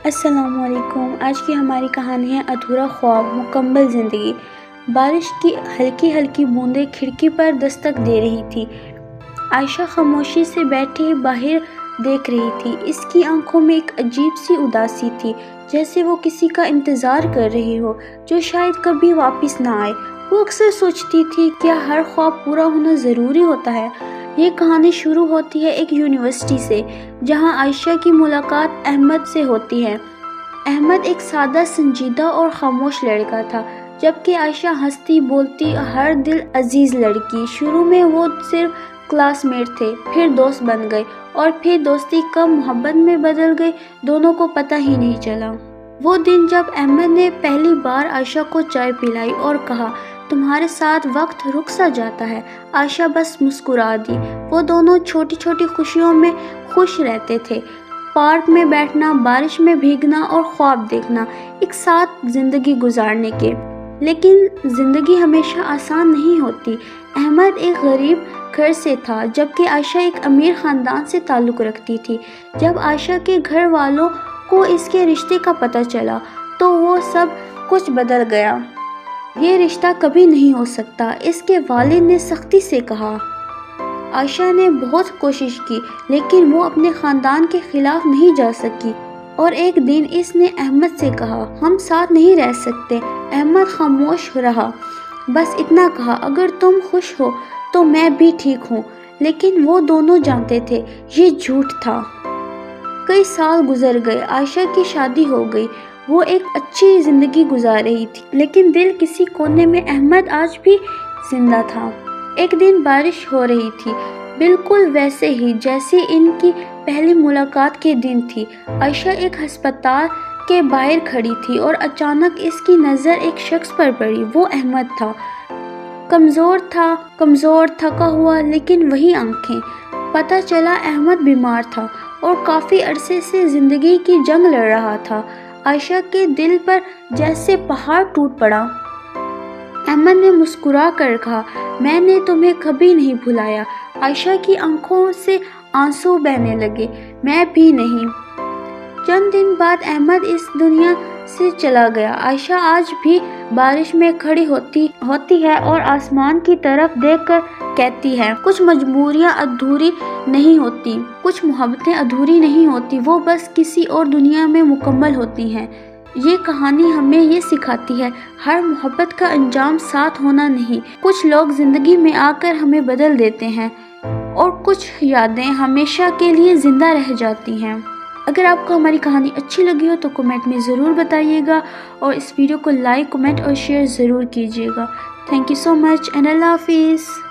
السلام علیکم۔ آج کی ہماری کہانی ہے ادھورا خواب مکمل زندگی۔ بارش کی ہلکی ہلکی بوندیں کھڑکی پر دستک دے رہی تھی۔ عائشہ خاموشی سے بیٹھی باہر دیکھ رہی تھی۔ اس کی آنکھوں میں ایک عجیب سی اداسی تھی، جیسے وہ کسی کا انتظار کر رہی ہو جو شاید کبھی واپس نہ آئے۔ وہ اکثر سوچتی تھی، کیا ہر خواب پورا ہونا ضروری ہوتا ہے؟ یہ کہانی شروع ہوتی ہے ایک یونیورسٹی سے، جہاں عائشہ کی ملاقات احمد سے ہوتی ہے۔ احمد ایک سادہ، سنجیدہ اور خاموش لڑکا تھا، جبکہ عائشہ ہنستی بولتی ہر دل عزیز لڑکی۔ شروع میں وہ صرف کلاس میٹ تھے، پھر دوست بن گئے اور پھر دوستی کب محبت میں بدل گئی، دونوں کو پتہ ہی نہیں چلا۔ وہ دن جب احمد نے پہلی بار عائشہ کو چائے پلائی اور کہا، تمہارے ساتھ وقت رک سا جاتا ہے، عائشہ بس مسکرا دی۔ وہ دونوں چھوٹی چھوٹی خوشیوں میں خوش رہتے تھے، پارک میں بیٹھنا، بارش میں بھیگنا اور خواب دیکھنا، ایک ساتھ زندگی گزارنے کے۔ لیکن زندگی ہمیشہ آسان نہیں ہوتی۔ احمد ایک غریب گھر سے تھا، جبکہ عائشہ ایک امیر خاندان سے تعلق رکھتی تھی۔ جب عائشہ کے گھر والوں کو اس کے رشتے کا پتہ چلا تو وہ سب کچھ بدل گیا۔ یہ رشتہ کبھی نہیں ہو سکتا، اس کے والد نے سختی سے کہا۔ عائشہ نے بہت کوشش کی، لیکن وہ اپنے خاندان کے خلاف نہیں جا سکی، اور ایک دن اس نے احمد سے کہا، ہم ساتھ نہیں رہ سکتے۔ احمد خاموش رہا، بس اتنا کہا، اگر تم خوش ہو تو میں بھی ٹھیک ہوں۔ لیکن وہ دونوں جانتے تھے، یہ جھوٹ تھا۔ کئی سال گزر گئے، عائشہ کی شادی ہو گئی، وہ ایک اچھی زندگی گزار رہی تھی، لیکن دل کسی کونے میں احمد آج بھی زندہ تھا۔ ایک دن بارش ہو رہی تھی، بالکل ویسے ہی جیسے ان کی پہلی ملاقات کے دن تھی۔ عائشہ ایک ہسپتال کے باہر کھڑی تھی اور اچانک اس کی نظر ایک شخص پر پڑی۔ وہ احمد تھا۔ کمزور تھکا ہوا، لیکن وہی آنکھیں۔ پتہ چلا احمد بیمار تھا اور کافی عرصے سے زندگی کی جنگ لڑ رہا تھا۔ عائشہ کے دل پر جیسے پہاڑ ٹوٹ پڑا۔ احمد نے مسکرا کر کہا، میں نے تمہیں کبھی نہیں بھلایا۔ عائشہ کی آنکھوں سے آنسو بہنے لگے، میں بھی نہیں۔ چند دن بعد احمد اس دنیا سے چلا گیا۔ عائشہ آج بھی بارش میں کھڑی ہوتی ہے اور آسمان کی طرف دیکھ کر کہتی ہے، کچھ مجبوریاں ادھوری نہیں ہوتی، کچھ محبتیں ادھوری نہیں ہوتی، وہ بس کسی اور دنیا میں مکمل ہوتی ہیں۔ یہ کہانی ہمیں یہ سکھاتی ہے، ہر محبت کا انجام ساتھ ہونا نہیں۔ کچھ لوگ زندگی میں آ کر ہمیں بدل دیتے ہیں اور کچھ یادیں ہمیشہ کے لیے زندہ رہ جاتی ہیں۔ اگر آپ کو ہماری کہانی اچھی لگی ہو تو کمنٹ میں ضرور بتائیے گا، اور اس ویڈیو کو لائک، کمنٹ اور شیئر ضرور کیجیے گا۔ Thank you so much and Allah حافظ۔